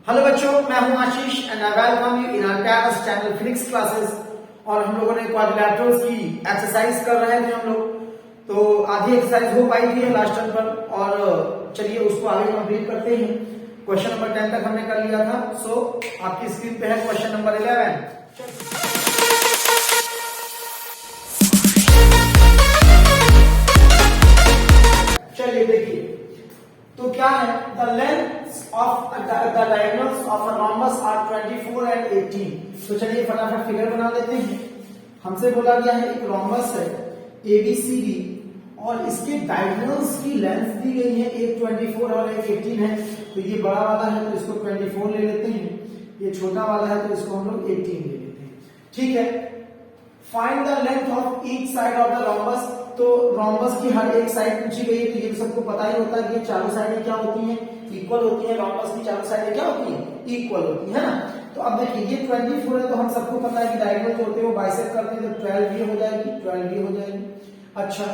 Hello बच्चों, मैं हूं Ashish and I welcome you in our campus channel physics classes. और हम लोगों ने क्वाड्रिलेटरल्स की एक्सरसाइज कर रहे थे हम लोग। तो आधी एक्सरसाइज हो पाई थी लास्ट टर्म पर, और चलिए उसको आगे कंप्लीट करते हैं। क्वेश्चन नंबर 10 तक हमने कर लिया था। सो आपकी स्क्रीन पे है क्वेश्चन नंबर 11। चलिए देखिए, तो क्या है, the length of the diagonals of a rhombus are 24 and 18। तो चलिए फटाफट फिगर बना लेते हैं। हमसे बोला गया है एक रोम्बस है ABCD और इसके डायगोनल्स की लेंथ दी गई है, एक 24 और एक 18 है। तो ये बड़ा वाला है तो इसको 24 ले लेते हैं, ये छोटा वाला है तो इसको हम लोग 18 ले लेते हैं। ठीक है, find the length of each side of the rhombus. तो रोम्बस की हर एक साइड पूछी गई है, तो ये सबको पता ही होता है कि चारों साइडें क्या होती हैं, इक्वल होती है। रोम्बस की चारों साइडें क्या होती हैं, इक्वल होती है ना। तो अब देखिए ये 24 है, तो हम सबको पता है कि डायगोनल जो होते हैं वो बाइसेक्ट करते हैं, तो 12 ये हो जाएगी, 12 ये हो जाएगी। अच्छा,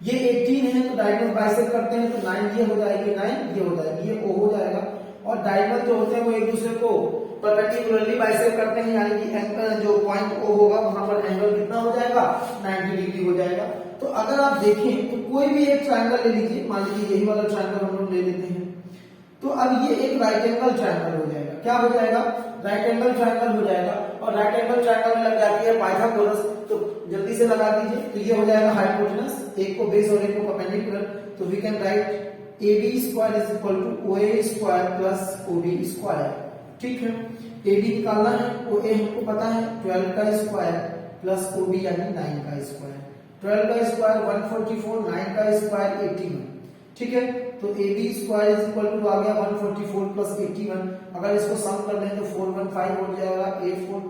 ये 18 है तो डायगोनल बाइसेक्ट करते हैं, तो 9 ये हो जाएगी, 9 ये हो जाएगी, ये O हो जाएगा। और डायगोनल जो होते हैं वो एक दूसरे को परपेंडिकुलरली बाइसेक्ट करते हैं, यानी कि एंगल जो पॉइंट O होगा वहां पर एंगल कितना हो जाएगा, 90 डिग्री हो जाएगा। तो अगर आप देखें तो कोई भी एक ट्रायंगल ले लीजिए, मान लीजिए यही वाला ट्रायंगल हम लोग ले लेते हैं। तो अब ये एक राइट एंगल ट्रायंगल हो जाएगा। क्या हो जाएगा, राइट एंगल ट्रायंगल हो जाएगा। और राइट एंगल ट्रायंगल में लग जाती है पाइथागोरस, तो जल्दी से लगा दीजिए। तो ये हो जाएगा हाइपोटेनस, एक को बेस और एक को परपेंडिकुलर। तो we can write AB square is equal to OA square plus OB square. ठीक है, AB निकालना है, OA हमको पता है 12 का स्क्वायर प्लस OB यानी 9 का स्क्वायर। 12 का स्क्वायर 144, 9 का स्क्वायर 81। ठीक है, तो AB square is equal to आ गया 144 प्लस 81। अगर इसको सम कर लें तो 415 हो जाएगा, 8 4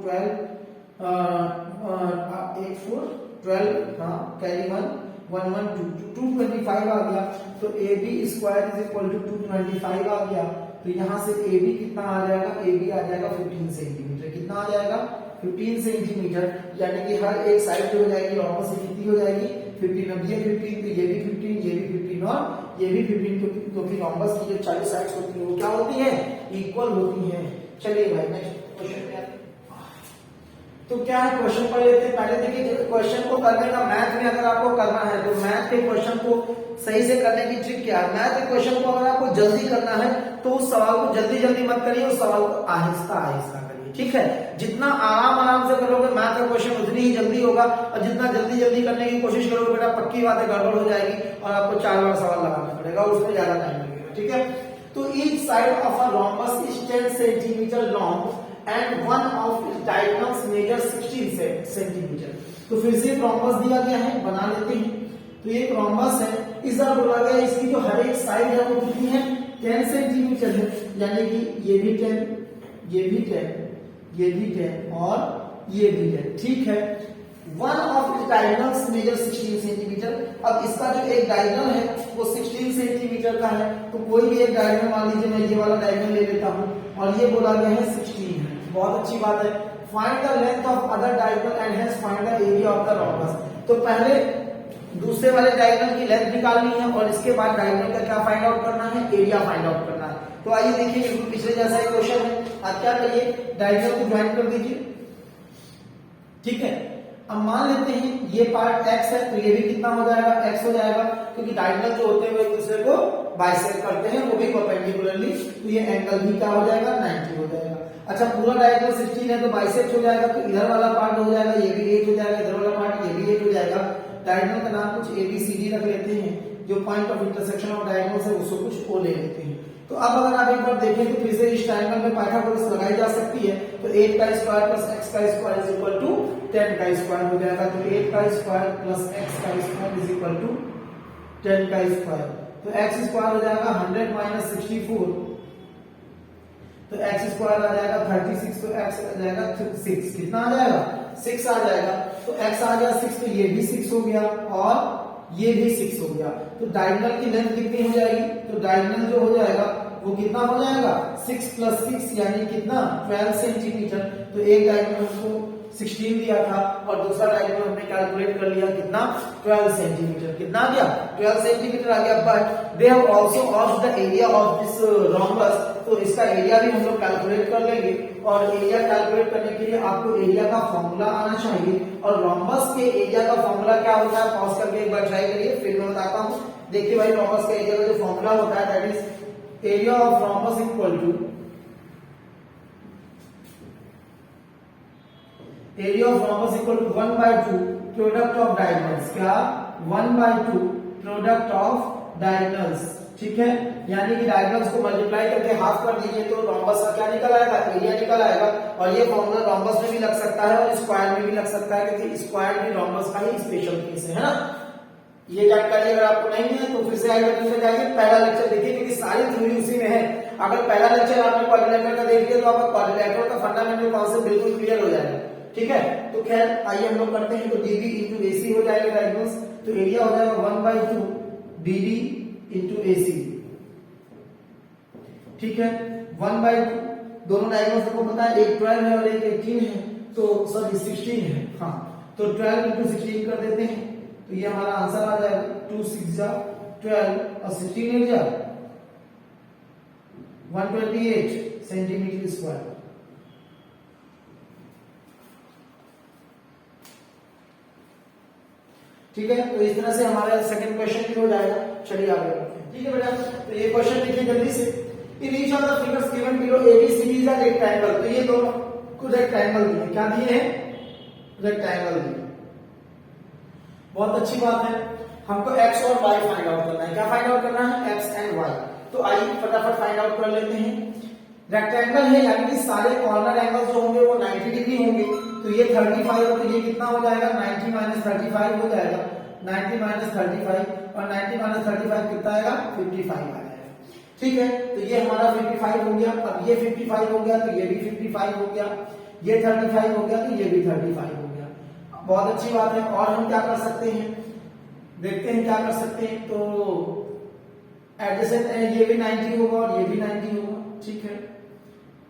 12 हाँ कैरी 1 1 1 225 आ गया। तो AB square is equal to 225 आ गया। तो यहाँ से AB कितना आ जाएगा, AB आ जाएगा 15 सेंटीमीटर। कितना आ जाएगा, 15 सेंटीमीटर। यानी कि हर एक साइड जो हो जाएगी रोम्बस की कितनी हो जाएगी, 15। अब ये 15 तो ये भी 15, ये भी 15 और ये भी 15, क्योंकि रोम्बस की जो चारों साइड्स होती है वो क्या होती है, इक्वल होती है। चलिए भाई नेक्स्ट क्वेश्चन पे आते हैं। तो क्या है, क्वेश्चन पढ़ लेते हैं। पहले देखिए, क्वेश्चन को करने का मैथ में अगर आपको करना है तो मैथ के क्वेश्चन को सही से करने की ट्रिक क्या है। मैथ के क्वेश्चन को अगर आपको जल्दी करना है तो उस सवाल को जल्दी जल्दी मत करिए, उस सवाल को आहिस्ता आहिस्ता करिए। ठीक है, जितना आराम से करोगे मैथ का क्वेश्चन उतनी ही जल्दी होगा, और जितना जल्दी जल्दी करने की कोशिश करोगे बेटा पक्की बात है गड़बड़ हो जाएगी और आपको 4 बार सवाल लगाना पड़ेगा, उसमें ज्यादा टाइम लगेगा। ठीक है, तो each side of a rhombus is 10 centimetre long and one of its diagonals measure 16 centimetre. तो फिर से रोम्बस दिया गया है, बना लेते हैं। तो ये एक रोम्बस है, इस बार बोला गया इसकी जो हर एक साइड है वो कितनी है, 10 सेंटीमीटर है। यानी कि ये भी 10, ये भी 10, ये भी 10 और ये भी 10। ठीक है, one of its diagonals measure 16 centimetre. अब इसका जो एक डायगोनल है वो 16 सेंटीमीटर का है। तो कोई भी एक डायगोनल, मान लीजिए मैं ये वाला डायगोनल ले लेता हूं और ये बोला गया है 16 है। बहुत अच्छी बात है। Find the length of other diagonal and hence find the area of the rhombus. तो पहले दूसरे वाले डायगोनल की लेंथ निकालनी है और इसके बाद डायगोनल का क्या फाइंड आउट करना है, एरिया फाइंड आउट करना है। तो आइए देखिए, पिछले जैसा ही क्वेश्चन है। आप क्या करिए, डायगोनल को ज्वाइन कर दीजिए। ठीक है, अब मान लेते हैं ये पार्ट x है, तो ये भी कितना हो जाएगा, x हो जाएगा, क्योंकि डायगोनल जो होते हैं वो एक दूसरे को बाइसेक्ट करते हैं, वो भी परपेंडिकुलरली। तो ये एंगल भी क्या हो जाएगा, 90 हो जाएगा। अच्छा, पूरा डायगोनल 16 है तो बाइसेक्ट हो जाएगा, तो इधर वाला पार्ट हो जाएगा, ये भी 8 हो जाएगा, इधर वाला पार्ट ये भी 8 हो जाएगा। डायगोनल का नाम कुछ ABCD रख लेते हैं, जो point of intersection of diagonals है उसको कुछ O ले लेते हैं। तो अब अगर आप एक बार देखें तो फिर से इस ट्रायंगल में पाइथागोरस लगाई जा सकती है। तो 8 का स्क्वायर प्लस x का स्क्वायर इज इक्वल टू 10 का स्क्वायर हो जाएगा। तो 8 का स्क्वायर प्लस x का स्क्वायर इज इक्वल टू 10 का स्क्वायर। तो x स्क्वायर हो जाएगा 100 माइनस 64, तो x स्क्वायर आ जाएगा 36, तो x आ जाएगा 6। कितना आ जाएगा, 6 आ जाएगा। तो x आ गया 6, तो ये भी 6 हो गया और ये भी 6 हो गया। तो डायगोनल की लेंथ कितनी हो जाएगी, तो डायगोनल जो हो जाएगा वो कितना हो जाएगा, 6 प्लस 6 यानी कितना, 12 सेंटीमीटर। तो एक डायगोनल को 16 दिया था और दूसरा डायगोनल हमने कैलकुलेट कर लिया कितना, 12 सेंटीमीटर। कितना आ गया, 12 सेंटीमीटर आ गया। But they have also asked the area of this rhombus. तो इसका एरिया भी हम लोग कैलकुलेट कर लेंगे। और एरिया कैलकुलेट करने के लिए आपको एरिया का फॉर्मूला आना चाहिए। और रोम्बस के एरिया का फॉर्मूला क्या होता है, पॉज करके एक बार ट्राई करिए, फिर मैं बताता हूं। देखिए भाई, रोम्बस का एरिया का जो फॉर्मूला होता है that is area of rhombus equal to area of rhombus equal to 1/2 product of diagonals. क्या? 1/2 प्रोडक्ट ऑफ डायगोनल्स। ठीक है, यानी कि डायगोनल्स को मल्टीप्लाई करके हाफ कर दीजिए तो रोम्बस का क्या निकल आएगा, एरिया निकल आएगा। और ये फॉर्मूला रोम्बस में भी लग सकता है और स्क्वायर में भी लग सकता है, क्योंकि स्क्वायर भी रोम्बस का ही स्पेशल केस है ना। ये जानकारी अगर आपको नहीं है तो फिर से आई बटन में जाइए, पहला लेक्चर देखिए, क्योंकि सारी थ्योरी उसी में है। अगर पहला लेक्चर आपने क्वाड्रिलेटरल का देख लिया तो आपका क्वाड्रिलेटरल का फंडामेंटल कॉन्सेप्ट बिल्कुल क्लियर हो जाएगा। ठीक है, तो खैर आइए हम लोग करते हैं। तो db इंटू AC हो जाएगा डायगोनल्स, तो एरिया हो जाएगा 1/2 db इंटू AC। ठीक है, 1/2 दोनों डायगोनल्स आपको पता है, एक 12 है और एक 18 है, तो सॉरी 16 है। हाँ, तो 12 इंटू 16 कर देते हैं, तो ये हमारा आंसर आ जाएगा 2 6 जा 12 और 16 एक जा 128 सेंटीमीटर स्क्वायर। ठीक है, तो इस तरह से हमारा सेकंड क्वेश्चन भी हो जाएगा। चलिए आगे बढ़ते हैं। ठीक है बेटा, तो ये क्वेश्चन देखिए जल्दी से। In each of the figures given below ABCD is a rectangle. तो ये दोनों को रेक्टेंगल दिए, क्या दिए हैं, रेक्टेंगल दिए। बहुत अच्छी बात है। हमको x और y फाइंड आउट करना है। क्या फाइंड आउट करना है, x एंड y। तो आइए फटाफट फाइंड आउट कर लेते हैं। रेक्टेंगल है, यानी कि सारे कॉर्नर एंगल्स जो होंगे वो 90 डिग्री होंगे। तो ये 35 है, तो ये कितना हो जाएगा, 90 माइनस 35 हो जाएगा। 90 माइनस 35 और 90 माइनस 35 कितना आएगा, 55 आ जाएगा। ठीक है, तो ये हमारा 55 हो गया। अब ये 55 हो गया तो ये भी 55 हो गया, ये 35 हो गया तो ये भी 35 हो गया। बहुत अच्छी बात है। और हम क्या कर सकते हैं, देखते हैं क्या कर सकते हैं। तो एडजेसेंट ये भी 90 होगा और ये भी 90 होगा। ठीक है,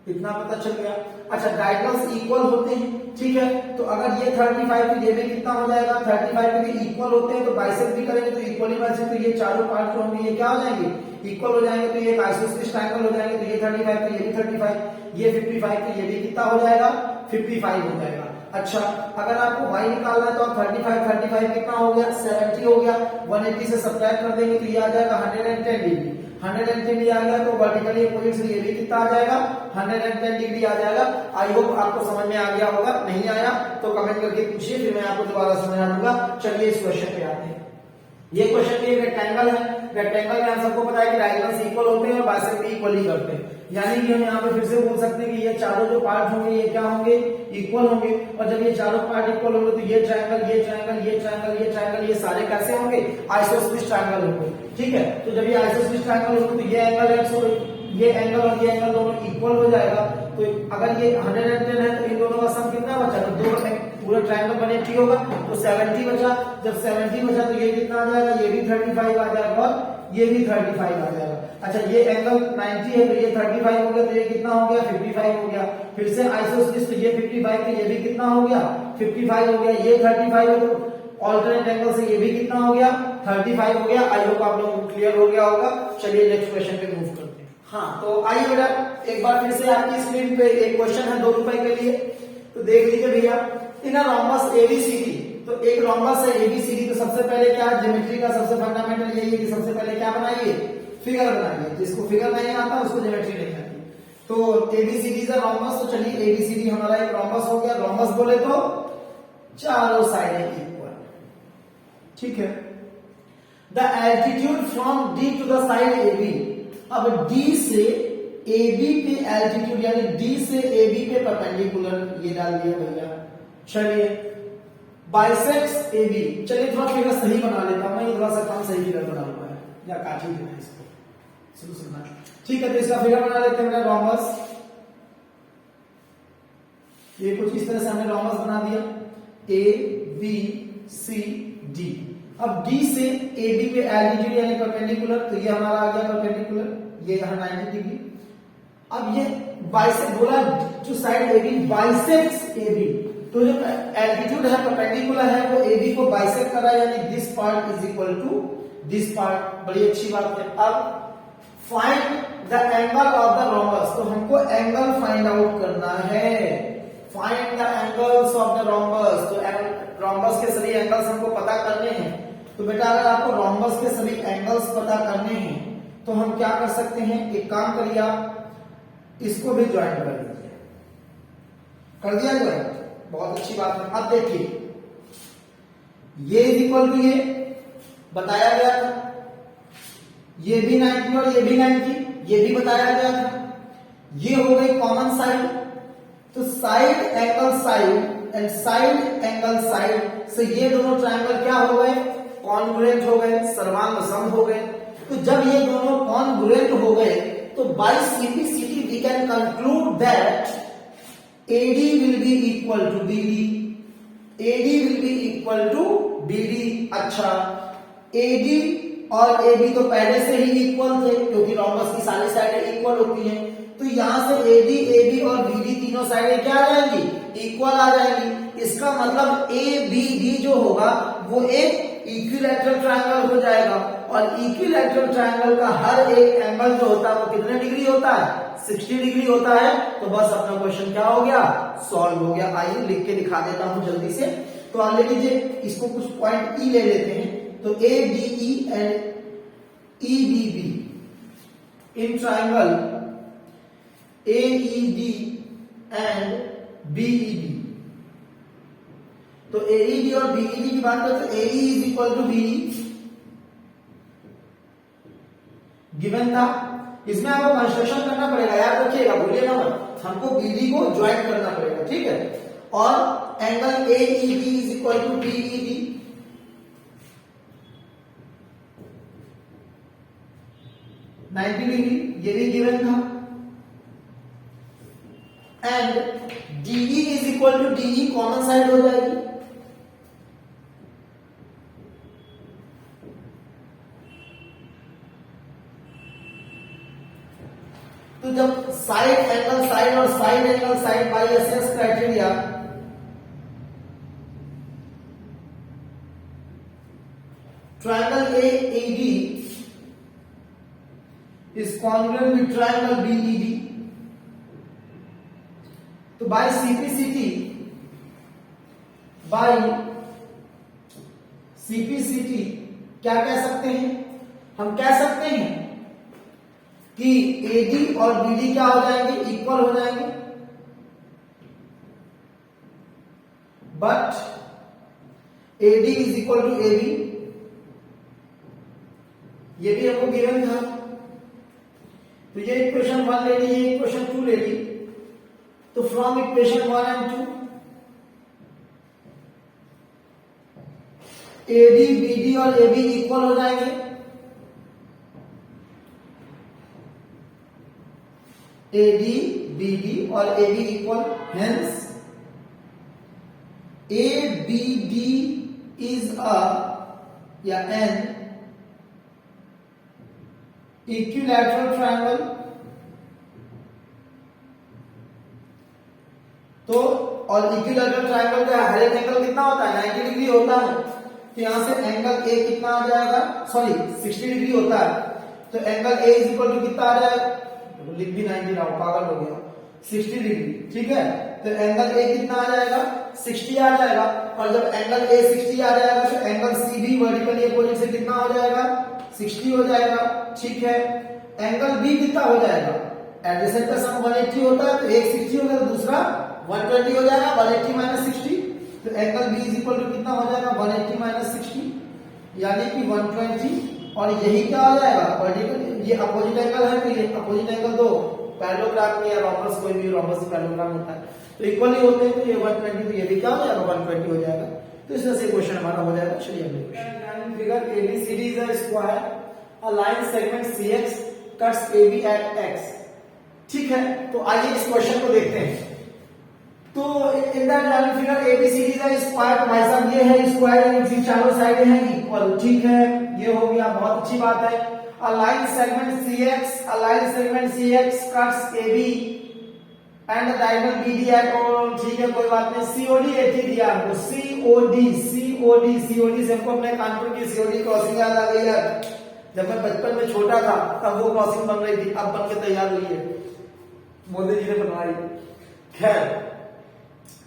इतना पता चल गया। अच्छा, डायगोनल्स इक्वल होते हैं। ठीक है, तो अगर ये 35 तो ये भी कितना हो जाएगा, 35 के भी इक्वल होते हैं, तो बाइसेक्ट भी करेंगे तो इक्वली बाइसेक्ट, तो ये चारों पार्ट जो होंगे ये क्या हो जाएंगे, इक्वल हो जाएंगे। तो ये आइसोसेलेस ट्रायंगल हो जाएंगे। तो ये 35 तो ये भी 35, ये 55 तो ये भी कितना हो जाएगा, 55 हो जाएगा। अच्छा, अगर आपको y निकालना है तो 35 कितना हो गया, 70 हो गया। 180 से सब्ट्रैक्ट कर देंगे तो ये आ जाएगा 110 डिग्री। 110 डिग्री आ गया तो वर्टिकली अपोजिट से ये भी कितना आ जाएगा, 110 डिग्री आ जाएगा। आई होप आपको समझ में आ गया होगा। नहीं आया तो कमेंट करके पूछिए, फिर मैं आपको दोबारा समझा दूंगा। चलिए इस क्वेश्चन पे आते हैं। ये क्वेश्चन भी रेक्टेंगल है। रेक्टेंगल में हम सबको पता है कि डायगोनल्स इक्वल होते हैं और बाइसेक्ट भी इक्वली करते हैं। यानी कि हम यहाँ पे फिर से बोल सकते हैं कि ये चारों जो पार्ट होंगे ये क्या होंगे, इक्वल होंगे। और जब ये चारों पार्ट इक्वल होंगे तो ये ट्रायंगल, ये ट्रायंगल, ये ट्रायंगल, ये ट्रायंगल, ये सारे कैसे होंगे, आइसोसेलेस ट्रायंगल होंगे। ठीक है, तो जब ये आइसोसेलेस ट्रायंगल होंगे तो ये एंगल x और ये एंगल दोनों इक्वल हो जाएगा। तो अगर ये 110 है तो इन दोनों का सम कितना बचा, तो दो पूरा ट्रायंगल बने ठीक होगा, तो 70 बचा। जब 70 बचा तो ये कितना आ जाएगा, ये भी 35 आ जाएगा और ये भी 35 आ जाएगा। अच्छा, ये एंगल 90 है तो ये 35 हो गया, तो ये कितना हो गया, 55 हो गया। फिर से आइसोसेलेस, तो ये 55 तो ये भी कितना हो गया, 55 हो गया। ये 35 है तो ऑल्टरनेट एंगल से ये भी कितना हो गया, 35 हो गया। आई होप आप लोगों को क्लियर हो गया होगा। चलिए नेक्स्ट क्वेश्चन पे मूव करते हैं। हाँ, तो आइए बेटा एक बार फिर से आपकी स्क्रीन पे एक क्वेश्चन है 2 रुपए के लिए, तो देख लीजिए भैया। इन अ रोम्बस एबीसीडी, तो एक रोम्बस है एबीसीडी, तो सबसे पहले क्या, ज्योमेट्री का सबसे फंडामेंटल यही है कि सबसे पहले क्या बनाइए, फिगर बनाइए। जिसको फिगर नहीं आता उसको ज्योमेट्री नहीं आती। तो एबीसीडी इज अ रोम्बस। तो चलिए एबीसीडी हमारा एक रोम्बस हो गया। रोम्बस बोले तो चारों साइडें इक्वल। ठीक है, the altitude from D to the side AB. अब डी से AB पे एल्टीट्यूड, यानी डी से AB पे परपेंडिकुलर ये डाल दिया भैया। चलिए बाइसेक्ट्स AB। चलिए थोड़ा फिगर सही बना लेता हूं मैं, थोड़ा सा कम सही फिगर बना हुआ है, या काट ही देना इसको, सुनना। ठीक है, तो इसका फिगर बना लेते हैं रोम्बस। ये कुछ इस तरह से हमने रोम्बस बना दिया, ABCD। अब D से AB पे एल्टीट्यूड यानी परपेंडिकुलर, तो ये हमारा आ गया परपेंडिकुलर, ये यहां 90 डिग्री। अब ये बाइसेक्ट बोला to side AB, bisects AB। तो जो एल्टीट्यूड है परपेंडिकुलर है वो AB को बाइसेक्ट कर रहा है, यानी this part is equal to this part. बड़ी अच्छी बात है। अब find the angle of the rhombus, तो हमको एंगल फाइंड आउट करना है। Find the angles of the rhombus, तो रोम्बस के सभी एंगल्स हमको पता करने हैं। तो बेटा अगर आपको रोम्बस के सभी एंगल्स पता करने हैं तो हम क्या कर सकते हैं, एक काम करिए आप इसको भी ज्वाइन कर लीजिए। कर दिया ज्वाइन, बहुत अच्छी बात है। अब देखिए ये इज इक्वल टू ये बताया गया था, ये भी 90 और ये भी 90, ये भी बताया गया था। ये हो गई कॉमन साइड, तो side angle side and side angle side से ये दोनों ट्रायंगल क्या हो गए, कॉन्ग्रुएंट हो गए, सर्वांग सम हो गए। तो जब ये दोनों कॉन्ग्रुएंट हो गए तो by simplicity we can conclude that AD will be equal to BD, AD will be equal to BD। अच्छा, AD और AB तो पहले से ही इक्वल थे क्योंकि रोम्बस की सारी साइडें इक्वल होती हैं, तो यहां से AD, AB और BD तीनों साइडें क्या आ जाएंगी, इक्वल आ जाएंगी। इसका मतलब ABD जो होगा वो एक इक्विलैटरल ट्रायंगल हो जाएगा, और इक्विलैटरल ट्रायंगल का हर एक एंगल जो होता है वो कितने डिग्री होता है, 60 डिग्री होता है। तो बस अपना क्वेश्चन क्या हो गया, सॉल्व हो गया। आइए लिख के दिखा देता हूं जल्दी से। तो आप ले लीजिए इसको, कुछ पॉइंट ई ले लेते हैं। तो ADE and EBB in triangle AED and BED, तो AED और BED की बात करें तो AE is equal to BE given था। इसमें आपको कंस्ट्रक्शन करना पड़ेगा, याद रखिएगा, भूलिएगा मत, हमको BD को ज्वाइन करना पड़ेगा, ठीक है। और angle AED is equal to BED, ninety degree, ये भी गिवन था। And DE is equal to DE, common side हो जाएगी, तो जब साइड एंगल साइड और side angle side by SS criteria triangle AED is congruent with triangle BED, तो by CPCT क्या कह सकते हैं, हम कह सकते हैं कि AD और BD क्या हो जाएंगे, इक्वल हो जाएंगे, but AD is equal to AB, ये भी हमको गिवन था। तो ये इक्वेशन 1 ले ली, ये इक्वेशन 2 ले ली। तो from equation 1 and 2 AD, BD और AB इक्वल हो जाएंगे, AD, BD और AB equal, hence ABD is a या एन इक्विलैटरल ट्रायंगल। तो और इक्विलैटरल ट्रायंगल का हर एक एंगल कितना होता है, 90 डिग्री होता है। तो यहां से एंगल A कितना आ जाएगा, सॉरी 60 डिग्री होता है, तो angle A is equal to कितना आ जाएगा, लिख भी 90 रहा हूं, पागल हो गया, 60 डिग्री, ठीक है। तो एंगल A कितना आ जाएगा, 60 आ जाएगा। और जब एंगल A 60 आ जाएगा तो एंगल C भी वर्टिकली अपोजिट से कितना हो जाएगा, 60 हो जाएगा, ठीक है। एंगल B कितना हो जाएगा, एडजेसेंट का सम 180 होता है, तो एक 60 होगा तो दूसरा 120 हो जाएगा, 180 माइनस 60। तो angle B is equal to कितना हो जाएगा, 180 माइनस 60 यानी कि 120। और यही क्या हो जाएगा, वर्टिकल, ये अपोजिट एंगल है, तो ये अपोजिट एंगल दो पैरेललोग्राम में या रोम्बस, कोई भी रोम्बस पैरेललोग्राम होता है तो इक्वली होते हैं, तो ये 120, तो ये भी क्या हो जाएगा, 120 हो जाएगा। तो इस तरह से क्वेश्चन हमारा हो जाएगा। चलिए अगले question, figure ABCD is a square, a line segment CX cuts AB at X, ठीक है। तो आइए इस क्वेश्चन को देखते हैं। तो in that line figure ABCD is a square, तो भाई साहब ये है स्क्वायर, इनकी चारों साइडें हैं इक्वल, ठीक है, ये हो गया, बहुत अच्छी बात है। A line segment CX cuts AB and the diagonal BD at O, ठीक है, कोई बात नहीं। COD 80 दिया हमको, COD से हमको अपने कानपुर की COD क्रॉसिंग याद आ गई है। जब मैं बचपन में छोटा था तब वो क्रॉसिंग बन रही थी, अब बन के तैयार हुई है, मोदी जी ने बनवाई। खैर,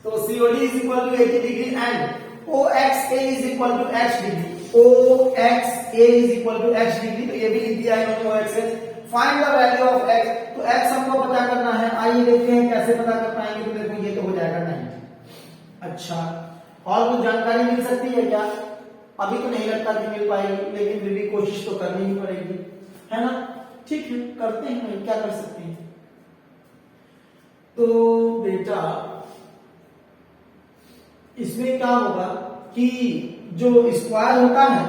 तो COD is equal to 80 degree and OXA is equal to X degree, OXA is equal to X degree, तो ये भी लिख दिया है OXA। Find the value of X, तो X हमको पता करना है, आइए देखते हैं कैसे पता कर पाएंगे। तो देखो ये तो हो जाएगा 90। अच्छा, और कुछ जानकारी मिल सकती है क्या? अभी तो नहीं लगता कि मिल पाएगी, लेकिन फिर भी कोशिश तो करनी ही पड़ेगी, है ना? ठीक है, करते हैं, क्या कर सकते हैं। तो बेटा इसमें क्या होगा कि जो स्क्वायर होता है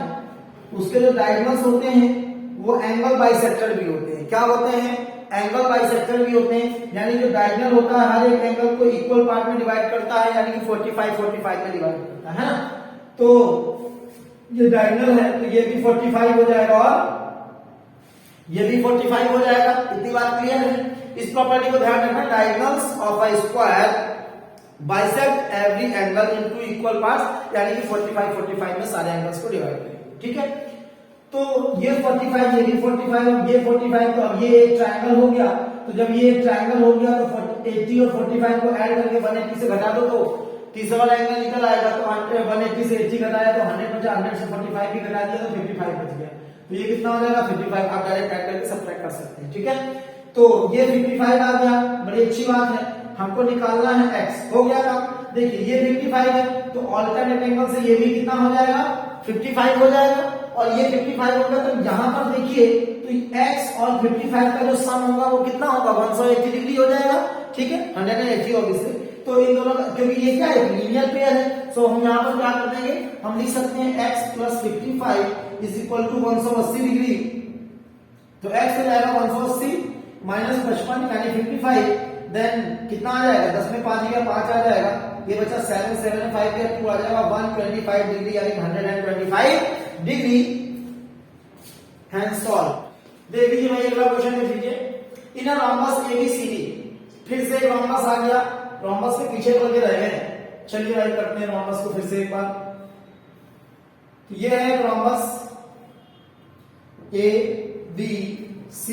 उसके जो डायगोनल्स होते हैं वो एंगल बाइसेक्टर भी होते हैं। क्या होते हैं? एंगल बाइसेक्टर भी होते हैं, यानी जो डायगोनल होता है हर एक एंगल को इक्वल पार्ट में डिवाइड करता है, यानी कि 45 में डिवाइड करता है ना। तो ये डायगोनल है तो ये भी 45 हो जाएगा और ये भी 45 हो जाएगा। इतनी बात क्लियर है? इस प्रॉपर्टी को ध्यान रखना, diagonals of a square bisect every angle into equal parts, यानी कि 45 में सारे एंगल्स को डिवाइड करेंगे। ठीक है, तो ये 45, ये भी 45 और ये 45, तो अब ये एक ट्रायंगल हो गया। तो जब ये एक ट्रायंगल हो गया तो 80 और 45 को ऐड करके 180 से घटा दो तो तीसरा वाला एंगल निकल आएगा। तो 180 से 80 घटाया तो 100 बचा, 100 से 45 भी घटा दिया तो 55 बच गया। तो ये कितना हो जाएगा? 55। आप डायरेक्ट ऐड करके सब्ट्रैक्ट कर सकते हैं। ठीक है, तो ये 55 आ गया, बड़ी अच्छी बात है। हमको निकालना है x, हो गया काम। देखिए ये 55 है तो ऑल्टरनेट एंगल से ये भी कितना हो जाएगा? 55 हो जाएगा, और ये 55 होगा। तो यहां पर देखिए तो x और 55 का जो सम होगा वो कितना होगा? 180 डिग्री हो जाएगा। ठीक है, 180 ऑब्वियसली। तो इन दोनों का, क्योंकि ये क्या है? लीनियर पेयर है, सो हम यहां पर क्या कर देंगे? हम लिख सकते हैं x plus 55 is equal to 180 degree. तो x हो जाएगा 180 माइनस 55 यानी 55, देन कितना आ जाएगा? 10 में 5 गया, 5 आ जाएगा, ये बचा 7, 7 में 5 गया, 2 आ जाएगा, 125 डिग्री यानी 125 डिग्री। Hand solve. देख लीजिए भाई, अगला क्वेश्चन देख लीजिए। इन अ रोम्बस ABCD, फिर से एक रोम्बस आ गया, रोम्बस के पीछे पड़ के रह गए। चलिए भाई करते हैं रोम्बस को फिर से एक बार। तो ये है रोम्बस A B C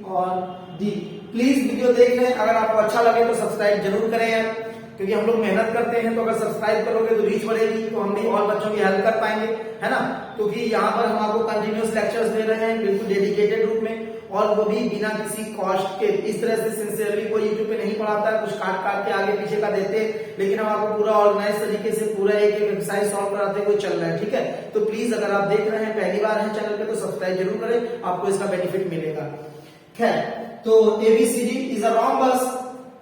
और D। प्लीज वीडियो देख रहे हैं, अगर आपको अच्छा लगे तो सब्सक्राइब जरूर करें यार, क्योंकि हम लोग मेहनत करते हैं। तो अगर सब्सक्राइब करोगे तो रीच बढ़ेगी, तो हम भी और बच्चों की हेल्प कर पाएंगे, है ना। क्योंकि यहाँ पर हम आपको कंटिन्यूअस लेक्चर्स दे रहे हैं बिल्कुल डेडिकेटेड रूप में, और वो भी बिना किसी कॉस्ट के। इस तरह से सिंसियरली कोई यूट्यूब पे नहीं पढ़ाता है, कुछ काट काट के आगे पीछे का देते, लेकिन हम आपको पूरा ऑर्गेनाइज तरीके से पूरा एक एक एक्सरसाइज सॉल्व कराते हुए चल रहा है। ठीक है, तो प्लीज अगर आप देख रहे हैं, पहली बार है चैनल पे, तो सब्सक्राइब जरूर करें, आपको इसका बेनिफिट मिलेगा। खैर, तो ABCD is a rhombus,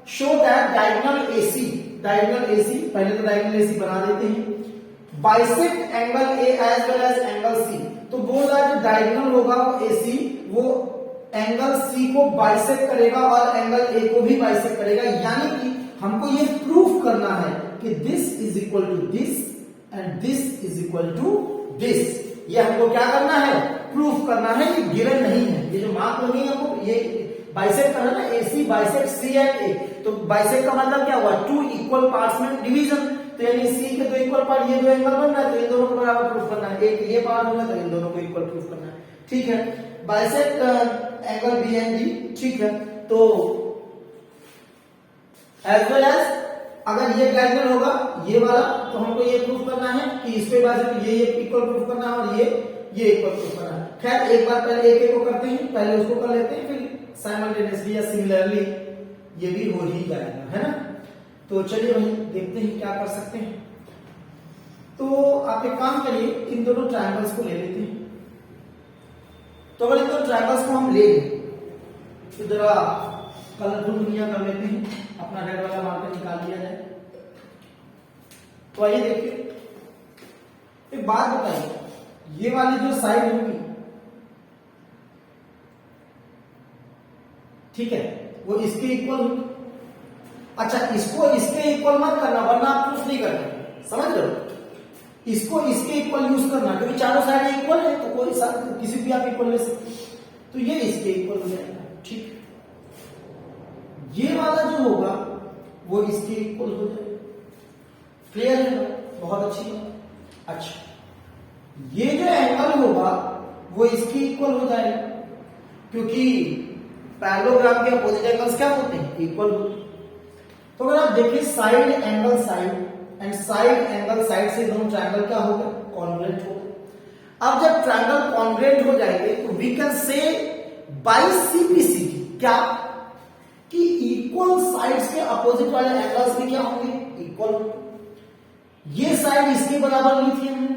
show that diagonal AC, पहले तो डायगोनल AC बना देते हैं, bisect angle A as well as angle C। तो बोल रहा है जो डायगोनल होगा वो AC, वो एंगल C को बाइसेक्ट करेगा और एंगल A को भी बाइसेक्ट करेगा। यानी कि हमको ये प्रूफ करना है कि this is equal to this and this is equal to this. ये हमको क्या करना है? प्रूफ करना है, ये गिवन नहीं है। ये जो मार्क लगी है हमको, ये बाइसेक्ट करना है ना, AC bisect C and A। तो बाइसेक्ट का मतलब क्या हुआ? टू इक्वल पार्ट्स में डिवीजन। तो यानी C के दो इक्वल पार्ट, ये दो एंगल बन रहा है तो इन दोनों को बराबर प्रूफ करना है। एक ये पार्ट होगा तो इन दोनों को इक्वल प्रूफ करना है। ठीक है, bisect angle B and D। ठीक है, तो एज वेल एज अगर ये डायगोनल होगा ये वाला, तो हमको ये प्रूफ करना है कि इस पे बाइसेक्ट ये इक्वल प्रूफ करना है और ये इक्वल प्रूफ करना है। खैर, एक बार पहले एक को करते हैं, पहले उसको कर लेते हैं, फिर साइमल्टेनियसली या सिमिलरली ये भी हो ही जाएगा, है ना। तो चलिए भाई देखते हैं क्या कर सकते हैं। तो आप एक काम करिए, इन दोनों ट्रायंगल्स को ले लेते हैं। तो अगर इन दोनों ट्रायंगल्स को हम ले लें तो जरा कलरफुल दुनिया कर लेते हैं, अपना रेड वाला मार्कर निकाल लिया जाए। तो आइए देखिए, एक बात बताइए, ये वाली जो साइड होगी, ठीक है, वो इसके इक्वल होगी। अच्छा, इसको इसके इक्वल मत करना वरना आप प्रूफ नहीं करना, समझ लो। इसको इसके इक्वल यूज करना, क्योंकि चारों साइड इक्वल है तो कोई किसी भी आप इक्वल ले सकते। तो ये इसके इक्वल हो जाएगा। ठीक, ये वाला जो होगा वो इसके इक्वल हो जाएगा। क्लियर है? बहुत अच्छी बात। अच्छा, ये जो एंगल होगा वो इसकी इक्वल हो जाएगा, क्योंकि पैरेललोग्राम के अपोजिट एंगल्स क्या होते हैं, इक्वल होते हैं। तो अगर आप देखिए side angle side and side angle side से दोनों ट्रायंगल क्या हो गए, कॉन्ग्रुएंट हो गए। अब जब ट्रायंगल कॉन्ग्रुएंट हो जाएंगे तो we can say by CPCT क्या, कि इक्वल साइड्स के अपोजिट वाले एंगल्स भी क्या होंगे, इक्वल होंगे। ये साइड इसके बराबर ली थी हमने,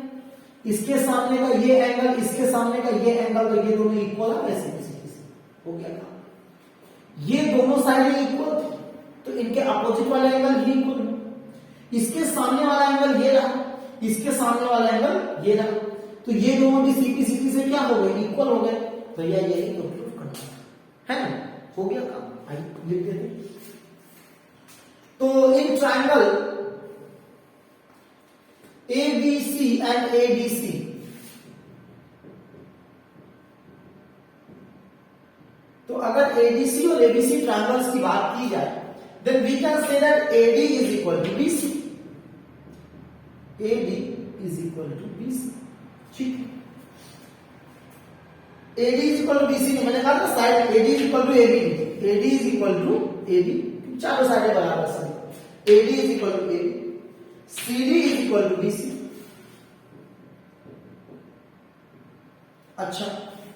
इसके सामने का ये एंगल, इसके सामने का ये एंगल, तो ये दोनों इक्वल है, सीपीसीटी हो गया काम। ये दोनों साइड इक्वल थी तो इनके अपोजिट वाले एंगल ही इक्वल है। इसके सामने वाला एंगल ये रहा, इसके सामने वाला एंगल ये रहा, तो ये दोनों भी सीपीसीटी से क्या हो गए, इक्वल हो गए। तो यही तो प्रूफ करना है ना, हो गया काम। आइए लिख देते हैं। तो in triangle ABC and ADC, तो अगर ADC और ABC ट्रायंगल्स की बात की जाए, then we can say that AD is equal to BC, AD is equal to BC, ठीक है। AD is equal to BC नहीं, मैंने कहा था side AD is equal to AB, AD is equal to AB, चारों साइडें बराबर सही, AD is equal to AB, CD is equal to BC। अच्छा,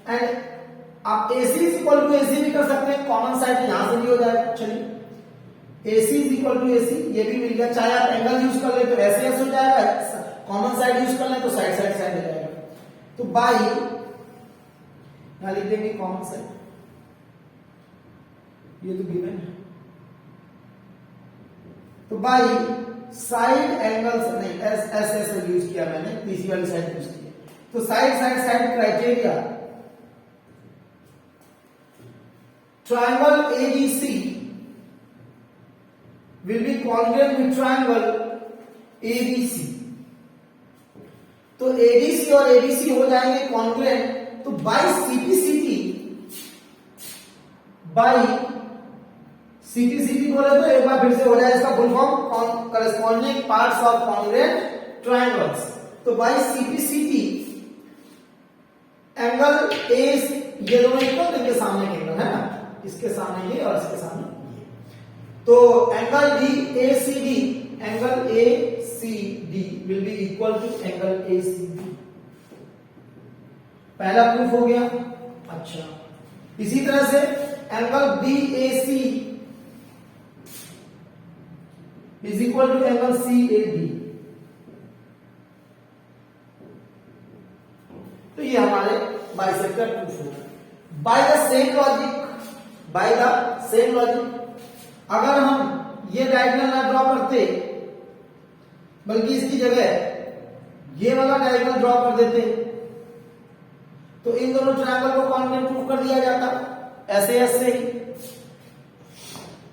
एंड आप AC is equal to AC भी कर सकते हैं, कॉमन साइड यहां से भी हो जाएगा। चलिए AC is equal to AC, ये भी मिल गया। चाहे आप एंगल यूज कर ले तो ऐसे ऐसे हो जाएगा, कॉमन साइड यूज कर ले तो साइड साइड साइड हो जाएगा। तो बाई यहां लिख देंगे कॉमन साइड, ये तो गिवन है। तो बाई साइड एंगल्स नहीं, एस यूज किया मैंने, तीसरी वाली साइड यूज की। तो side side side criteria, triangle ABC will be congruent with triangle ABC, तो ADC और ABC हो जाएंगे कॉन्ग्रुएंट। तो बाय सीपीसीटी, बाय सीपीसीटी बोले तो एक बार फिर से हो जाए इसका full form, corresponding parts of congruent triangles. तो बाय सीपीसीटी एंगल ए, ये दोनों इक्वल, इनके सामने के एंगल है ना, इसके सामने ये और इसके सामने ये, तो angle DACD, angle ACD will be equal to angle ACD। पहला प्रूफ हो गया। अच्छा, इसी तरह से angle BAC is equal to angle CAD, तो ये हमारे बाइसेक्टर प्रूफ हो गया। By the same logic, by the same logic, अगर हम ये डायगोनल ना ड्रॉ करते, बल्कि इसकी जगह ये वाला डायगोनल ड्रॉ कर देते, तो इन दोनों ट्रायंगल को कॉन्ग्रुएंट प्रूफ कर दिया जाता, ऐसे ऐसे ही।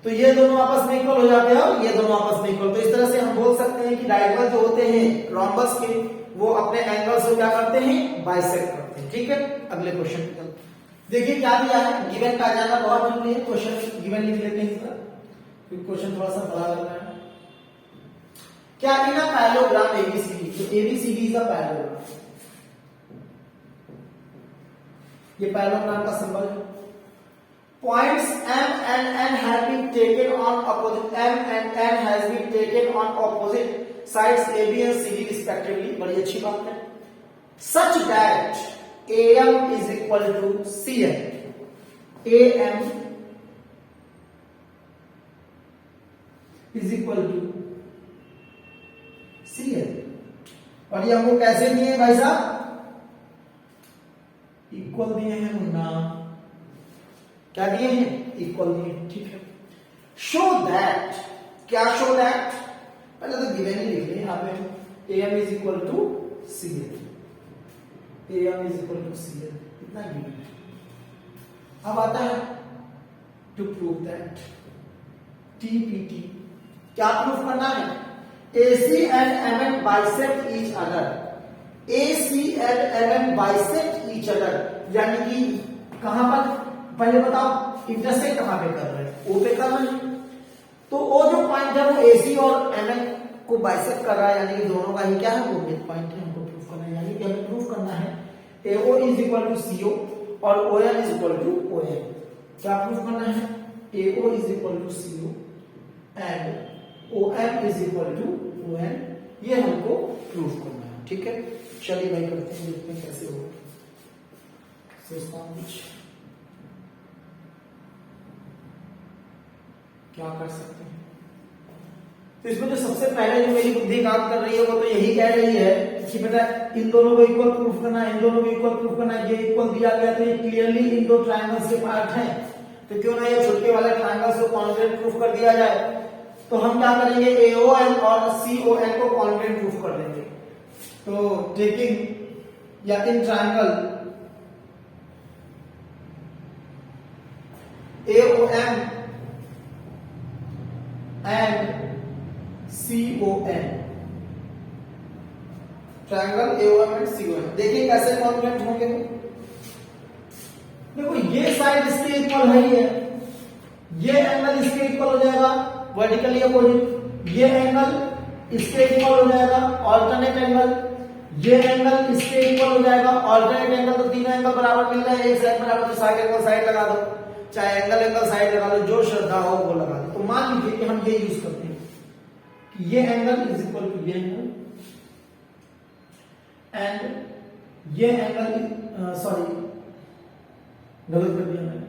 तो ये दोनों आपस में इक्वल हो जाते हैं और ये दोनों आपस में इक्वल। तो इस तरह से हम बोल सकते हैं कि डायगोनल जो होते हैं रोम्बस के, वो अपने एंगल्स को क्या करते हैं, बाइसेक्ट करते हैं। ठीक है, अगले क्वेश्चन पे चलते। देखिए क्या दिया है, गिवन का जाना बहुत जरूरी है। क्वेश्चन गिवन लिख लेते हैं इसका, क्योंकि क्वेश्चन थोड़ा सा बड़ा लग रहा है। क्या इन अ पैरेललोग्राम ABCD, तो ABCD इज अ पैरेललोग्राम, ये पैरेललोग्राम का सिंबल है। Points M and N have been taken on opposite, M and N has been taken on opposite sides AB and CD respectively, बड़ी अच्छी बात है। Such that AM is equal to CN, AM is equal to CN, और ये हमको कैसे दिए भाई साहब, इक्वल दिए हैं मुन्ना, क्या दिए हैं, इक्वल दिए। ठीक है, शो दैट, क्या शो दैट, पहले तो गिवन ही लिख लें यहाँ पे, AM is equal to CN, AM is equal to CN, इतना गिवन है। अब आता है टू प्रूव दैट, TPT, क्या प्रूफ करना है, AC and MN bisect each other, AC and MN bisect each other, यानी कि कहां पर, पहले बताओ इंटरसेक्ट कहां पे कर रहे हैं, O पे कर रहे हैं। तो O जो पॉइंट है वो AC और MN को बाइसेक्ट कर रहा है, यानी कि दोनों का ही क्या है, वो मिड पॉइंट है, हमको प्रूफ करना है। यानी कि हमें प्रूफ करना है AO is equal to CO और OM is equal to OM। क्या प्रूफ करना है? AO is equal to CO and OM is equal to OM, ये हमको प्रूफ करना है। ठीक है, चलिए भाई करते हैं, देखते हैं कैसे होगा। सोचता हूं कुछ क्या कर सकते हैं। तो इसमें जो सबसे पहले जो मेरी बुद्धि काम कर रही है वो तो यही कह रही है कि बेटा इन दोनों को इक्वल प्रूफ करना है, इन दोनों को इक्वल प्रूफ करना है। ये इक्वल दिया गया तो ये क्लियरली इन दो ट्रायंगल्स के पार्ट हैं, तो क्यों ना ये छुटके वाले ट्रायंगल्स को कॉन्ग्रुएंट प्रूफ कर दिया जाए। तो हम क्या करेंगे, AON और CON को कॉन्ग्रुएंट प्रूफ कर देंगे। तो टेकिंग या in triangle AOM and CON, triangle AOM and CON, देखिए कैसे कॉन्ग्रुएंट होंगे। देखो ये साइड इसके इक्वल है ही है, ये एंगल इसके इक्वल हो जाएगा वर्टिकली अपोजिट, ये एंगल इसके इक्वल हो जाएगा ऑल्टरनेट एंगल, ये एंगल इसके इक्वल हो जाएगा ऑल्टरनेट एंगल। तो तीनों एंगल बराबर मिल रहे हैं, एक साइड बराबर, तो साइड एंगल साइड लगा दो, चाहे एंगल साइड लगा लो, जो श्रद्धा हो वो लगा दो। तो मान लीजिए कि हम ये यूज करते हैं कि ये एंगल इज इक्वल टू ये एंगल एंड ये एंगल, सॉरी गलत कर दिया मैंने,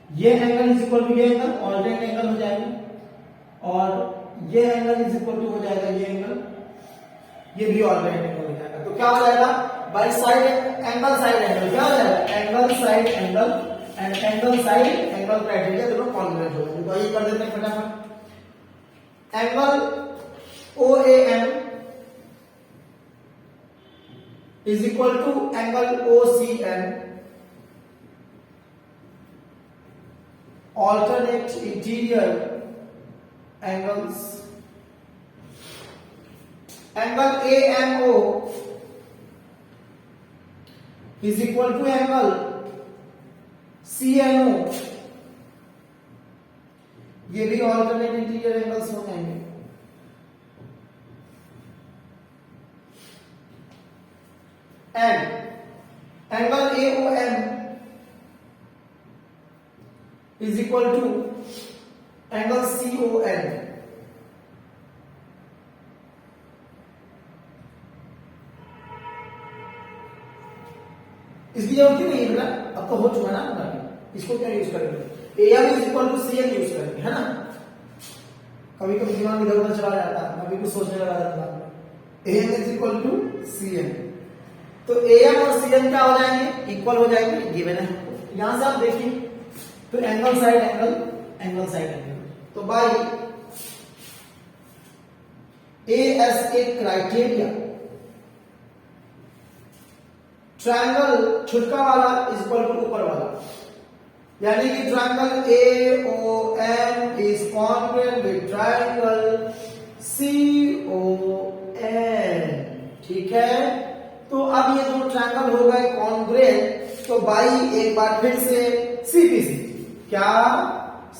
ये एंगल इज इक्वल टू ये एंगल, ऑल्टरनेट एंगल हो जाएगा, और ये एंगल इज इक्वल टू हो जाएगा ये एंगल, ये भी ऑल्टरनेट एंगल हो जाएगा। तो क्या हो जाएगा, by side angle side angle क्या हो जाएगा, angle side angle and angle side angle criteria दोनों कॉन्ग्रुएंट हो जाएंगे। तो ये कर देते हैं फटाफट। Angle OAM is equal to angle OCN, alternate interior angles, angle AMO is equal to angle CNO, ये भी alternate interior angles हो जाएंगे। and angle AOM is equal to angle CON, इसकी जरूरत ही नहीं है बेटा, अब तो हो चुका ना बाकी, इसको क्या यूज करेंगे, AM is equal to CN use करेंगे, है ना। कभी कभी दिमाग इधर उधर चला जाता है, कभी कुछ सोचने लगा जाता है। AM is equal to CN, तो AM और CN क्या हो जाएंगे, इक्वल हो जाएंगे, गिवन है। यहां से आप देखिए तो angle side angle, angle side angle, तो बाय ASA क्राइटेरिया ट्रायंगल छुटका वाला इज इक्वल टू ऊपर वाला, यानी कि triangle AOM is congruent with triangle CON। ठीक है, तो अब ये दोनों ट्रायंगल हो गए कॉन्ग्रुएंट। तो बाई एक बार फिर से CPCT, क्या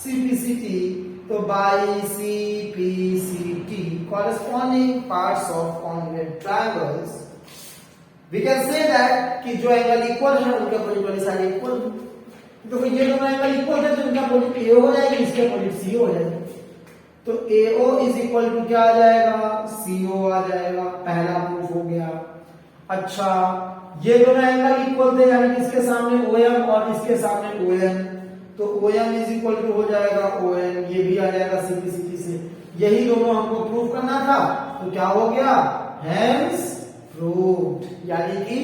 CPCT, तो by CPCT corresponding parts of congruent triangles we can say that कि जो एंगल इक्वल है उनके अपोजिट वाली साइड इक्वल। तो ये दोनों एंगल इक्वल है तो इनका अपोजिट A हो जाएगा, इसके अपोजिट C हो जाएगा। तो AO इज इक्वल टू क्या आ जाएगा, CO आ जाएगा, पहला प्रूफ हो गया। अच्छा, ये दोनों एंगल इक्वल थे, यानी कि इसके सामने OM और इसके सामने ON, तो OM इज इक्वल टू हो जाएगा ON, ये भी आ जाएगा CPCT से। यही दोनों हमको प्रूफ करना था, तो क्या हो गया, हेंस प्रूव्ड, यानी कि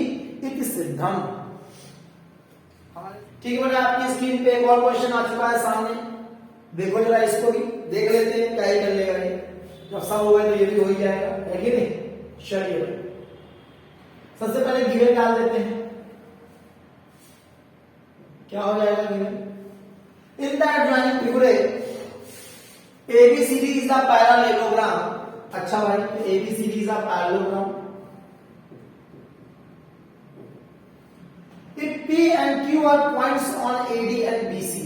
इति सिद्धम। ठीक है बेटा, आपकी स्क्रीन पे एक और क्वेश्चन आ चुका है सामने, देखो जरा इसको भी देख लेते हैं, क्या ही कर लेगा ये, जब सब होगा तो ये भी हो ही जाएगा, है कि नहीं। चलिए सबसे पहले गिवन डाल देते हैं, क्या हो जाएगा given, in that drawing figure ABCD is a parallelogram. अच्छा भाई, ABCD is a parallelogram, if P and Q are points on AD and BC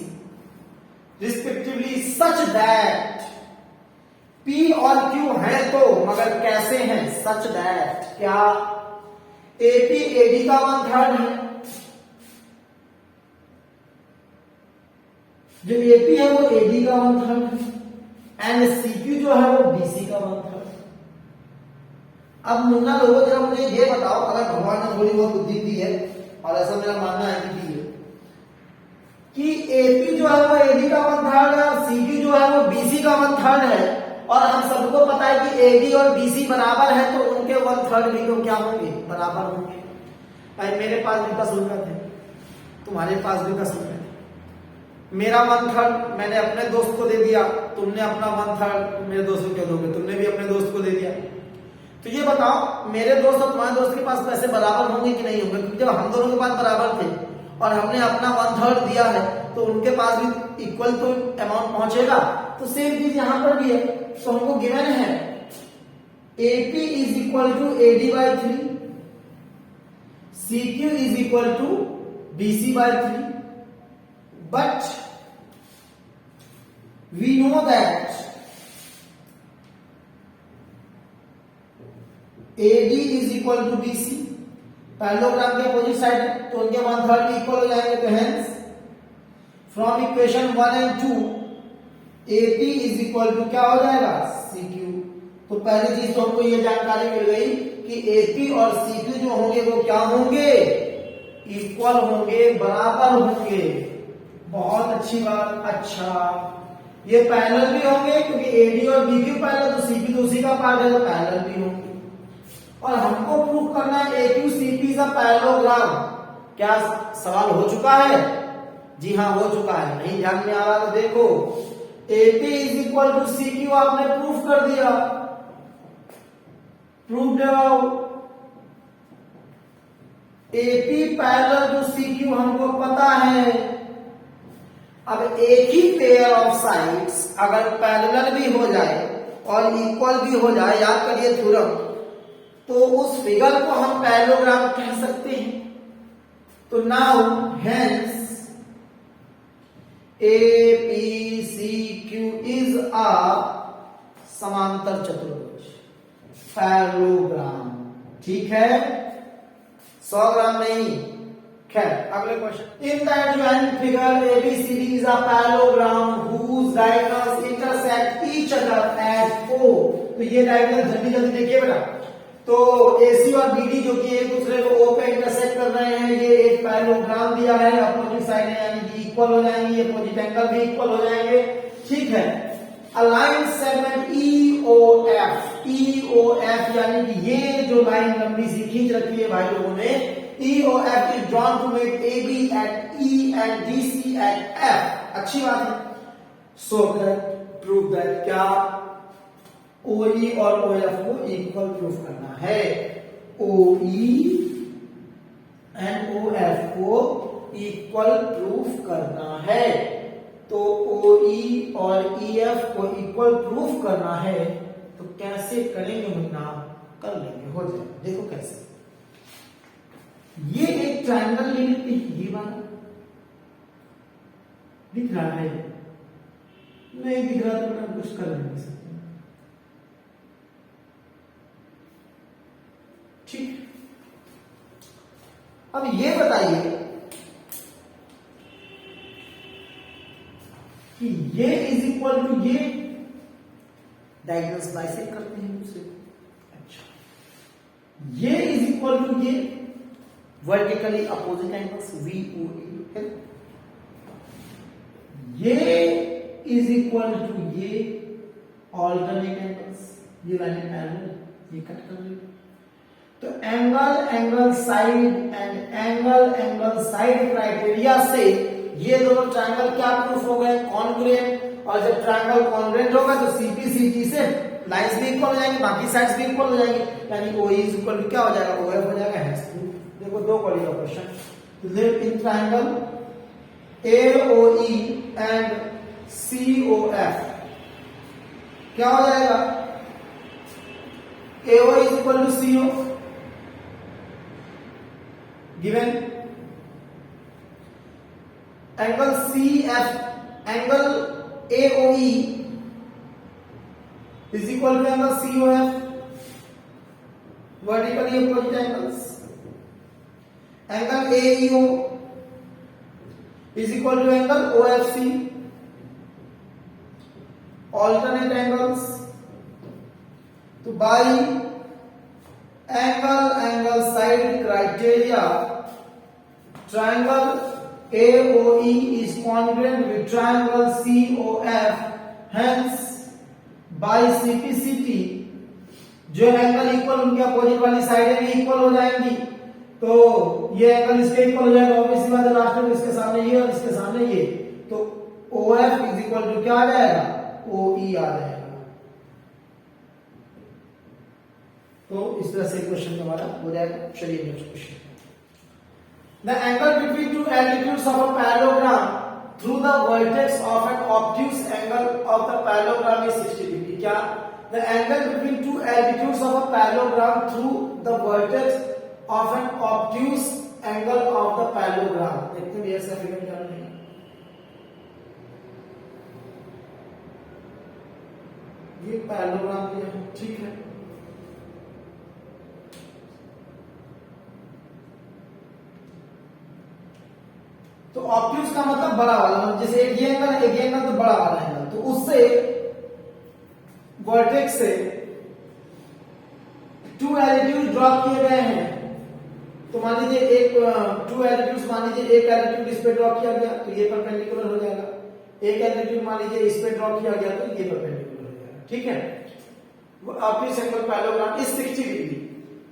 respectively such that P और Q हैं तो, मगर कैसे हैं, such that क्या एपी एडी का 1/3 है, जो एपी है वो एडी का 1/3 है, एंड सीक्यू जो है वो बीसी का 1/3। अब मुन्ना लोगों जरा मुझे ये बताओ, अगर भगवान ने थोड़ी बहुत बुद्धि दी है, और ऐसा मेरा मानना है कि दी है, कि एपी जो है वो एडी का 1/3 है और सीक्यू जो है वो बीसी का 1/3 है, और हम सबको पता है कि एडी और बीसी बराबर है, तो उनके 1/3 भी तो क्या होंगे, बराबर होंगे। भाई मेरे पास भी 10 रुपए थे, तुम्हारे पास भी 10 रुपए थे, मेरा 1/3 मैंने अपने दोस्त को दे दिया, तुमने अपना 1/3 मेरे दोस्त को क्यों दोगे, तुमने भी अपने दोस्त को दे दिया। तो ये बताओ मेरे दोस्त और तुम्हारे दोस्त के पास पैसे बराबर होंगे कि नहीं होंगे, क्योंकि जब हम दोनों के पास बराबर थे और हमने अपना 1/3 दिया है, तो उनके पास भी इक्वल तो अमाउंट पहुंचेगा। तो सेम चीज यहां पर भी है, तो हमको गिवन है AP is equal to AD by 3, CQ is equal to BC by 3, but we know that AD is equal to BC, parallelogram के अपोजिट साइड है, तो उनके 1/3 भी इक्वल हो जाएंगे। तो hence from equation 1 and 2 AP is equal to क्या हो जाएगा, CQ। तो पहली चीज तो हमको ये जानकारी मिल गई कि AP और CQ जो होंगे वो क्या होंगे, इक्वल होंगे, बराबर होंगे। बहुत अच्छी बात। अच्छा ये पैरेलल भी होंगे, क्योंकि AD और BQ पैरेलल, तो CQ तो उसी का पार्ट है, तो पैरेलल भी होंगे। और हमको प्रूफ करना है AQCP इज अ पैरेललोग्राम। क्या सवाल हो चुका है? जी हाँ हो चुका है। नहीं ध्यान में आ रहा तो देखो, AP is equal to CQ आपने प्रूफ कर दिया, प्रूफ देवाओ। AP पैरेलल टू CQ हमको पता है। अब एक ही पेयर ऑफ साइड्स अगर पैरेलल भी हो जाए और इक्वल भी हो जाए, याद करिए थ्योरम, तो उस फिगर को हम पैरेललोग्राम कह सकते हैं। तो now hence APCQ is a समांतर चतुर्भुज, पैरेललोग्राम। ठीक है, 100 ग्राम नहीं। खैर अगले question, in the adjoint figure ABCD is a parallelogram whose diagonals intersect each other at O। तो ये डायगोनल जल्दी जल्दी देखिए बेटा। तो AC और BD जो कि एक दूसरे को O पे इंटरसेक्ट कर रहे हैं, ये एक पैरेललोग्राम दिया है, अपोजिट साइड है यानी कि इक्वल हो जाएंगे, अपोजिट एंगल भी इक्वल हो जाएंगे। ठीक है, अलाइन सेगमेंट EOF यानी कि ये जो लाइन लंबी सी खींच रखी है भाई लोगों ने, EOF is drawn to make AB at E and DC at F। अच्छी बात है। So prove that क्या OE और OF को इक्वल प्रूफ करना है, OE एंड OF को इक्वल प्रूफ करना है। तो OE और EF को इक्वल प्रूफ करना है, तो कैसे करेंगे मुन्ना? कर लेंगे, हो जाए। देखो कैसे, ये एक ट्रायंगल ले लेते हैं, ये वाला दिख रहा है, नहीं दिख रहा तो मैं कुछ कर नहीं सकते। ठीक, अब ये बताइए कि ये इज इक्वल टू ये, डायगोनल्स बाइसेक्ट करते हैं दूसरे। अच्छा, ये इज इक्वल टू ये, वर्टिकली अपोजिट एंगल्स VOE है। ये इज इक्वल टू ये, ऑल्टरनेट एंगल्स, ये लाइन पैरेलल, ये कट कर लो। तो angle angle side and angle angle side criteria से ये दोनों ट्रायंगल क्या प्रूफ हो गए? कॉन्ग्रुएंट। और जब ट्रायंगल कॉन्ग्रुएंट होगा तो CP से लाइंस भी इक्वल हो जाएंगे, बाकी साइड्स भी इक्वल हो जाएंगे, यानी OE इज इक्वल टू क्या हो जाएगा? OF हो जाएगा। हेंस देखो दो quality of question, in triangle AOE and COF क्या हो जाएगा? AO is equal to CO given, angle CF angle AOE is equal to angle COF, vertically opposite angles. Angle AEO is equal to angle OFC, alternate angles, तो by angle side criteria triangle AOE is congruent with triangle COF, hence by CPCT जो angle equal उनके opposite वाली साइडें भी equal हो जाएंगी, तो ये एंगल इसके इक्वल हो जाएगा, ऑब्वियसली बात है, लास्ट में इसके सामने ये और इसके सामने ये, तो OF इज इक्वल टू क्या आ जाएगा, OE आ जाएगा। तो इस तरह से क्वेश्चन हमारा हो जाएगा। चलिए next question, the angle between two altitudes of a parallelogram through the vertex of an obtuse angle of the parallelogram is 60 degree. क्या? The angle between two altitudes of a parallelogram through the vertex of an obtuse angle of the parallelogram. देखते हैं ऐसा figure क्या है। ये parallelogram दिया है, ठीक है। तो ऑब्ट्यूज का मतलब बड़ा वाला, जैसे एक ये एंगल तो बड़ा वाला एंगल, तो उससे वर्टेक्स से टू एल्टीट्यूड ड्रॉप किए गए हैं। तो मान लीजिए एक टू एल्टीट्यूड्स, मान लीजिए एक एल्टीट्यूड इस पे ड्रॉप किया गया तो ये परपेंडिकुलर हो जाएगा, एक एल्टीट्यूड मान लीजिए इस पे ड्रॉप किया गया तो ये परपेंडिकुलर हो जाएगा, ठीक है। Obtuse angle parallelogram is 60 degree.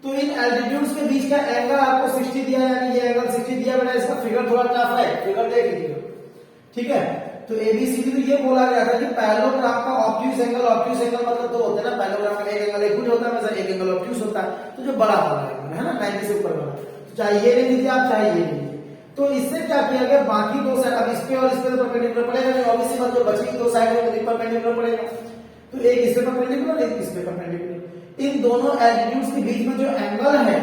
तो इन एल्टीट्यूड्स के बीच का एंगल आपको 60 दिया, यानी ये एंगल 60 दिया, बेटा इसका फिगर थोड़ा टफ है, फिगर देख लीजिएगा, ठीक है। तो ABCD में ये बोला गया था कि पैरेललोग्राम का ऑब्ट्यूज एंगल मतलब दो होते हैं ना, पैरेललोग्राम का एक एंगल एक्यूट होता है, मतलब एक एंगल ऑब्ट्यूज होता है, तो जो बड़ा वाला एंगल है ना 90 से ऊपर वाला, तो चाहे ये ले लीजिए आप, चाहे ये ले लीजिए। तो इससे क्या किया गया, बाकी दो साइड, अब इस पे और इस पे तो परपेंडिकुलर पड़ेगा नहीं, ऑब्वियसली बात, जो बची दो साइड में परपेंडिकुलर पड़ेगा, तो एक इस पे परपेंडिकुलर, एक इस पे परपेंडिकुलर। इन दोनों एल्टीट्यूड्स के बीच में जो एंगल है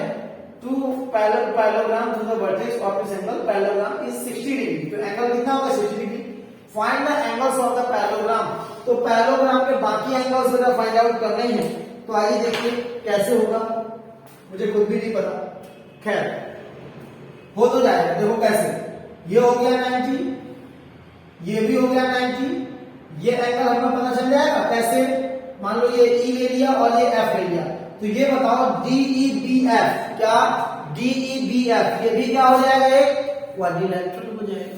to parallelogram to the vertex of this angle parallelogram is 60 degree. तो एंगल कितना होगा, 60 degree. Find the angles of the parallelogram. तो पैरेललोग्राम के बाकी एंगल्स अगर फाइंड आउट करने हैं तो आइए देखिए कैसे होगा, मुझे खुद भी नहीं पता, खैर हो तो जाएगा। देखो कैसे, ये हो गया 90, ये भी हो गया 90, ये एंगल हमें पता चल जाएगा कैसे, मान लो ये E ले लिया और ये F ले लिया, तो ये बताओ DEBF, क्या DEBF, ये भी क्या हो जाएगा, एक क्वाड्रिलैटरल हो जाएगा।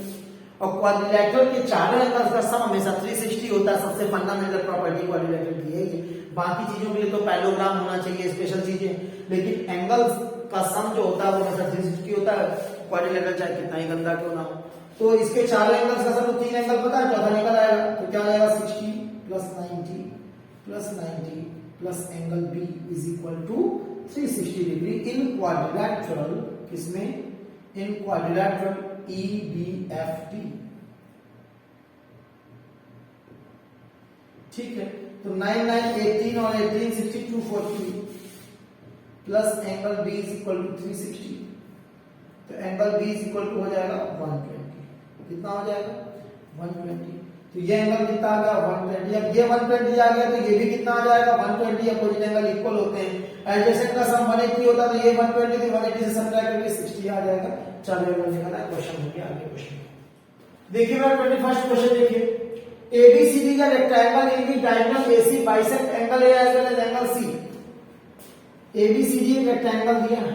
और क्वाड्रिलैटरल के चारों एंगल्स का सम हमेशा 360 होता है, सबसे फंडामेंटल प्रॉपर्टी क्वाड्रिलैटरल की है ये। बाकी चीजों के लिए तो पैरेललोग्राम होना चाहिए, स्पेशल चीजें, लेकिन एंगल्स का सम जो होता है वो हमेशा 360 होता है, क्वाड्रिलैटरल चाहे कितना ही गंदा क्यों ना हो। तो इसके चारों एंगल्स का सम, तीन एंगल पता है, चौथा निकल आएगा, तो क्या आएगा 60 plus 90 plus angle B is equal to 360 degree in quadrilateral, किसमें, इन क्वाड्रिलैटरल EBFT, ठीक है। तो 9 9 18 और 18 62 40 plus angle B is equal to 360, तो angle B is equal to हो जाएगा 120, कितना हो जाएगा 120। तो ये एंगल कितना आ गया 120, अब ये 120 आ गया तो ये भी कितना आ जाएगा 120, अपोजिट एंगल इक्वल होते हैं, एडजेसेंट का सम 180 होता तो ये 120 थी, 180 से सब्ट्रैक्ट करके 60 आ जाएगा। चलिए वो निकला क्वेश्चन हो गया, आगे क्वेश्चन देखिए मेरा 21st क्वेश्चन देखिए, ABCD का rectangle in the diagonal AC bisect angle A as well as angle C। ABCD एक रेक्टेंगल दिया है,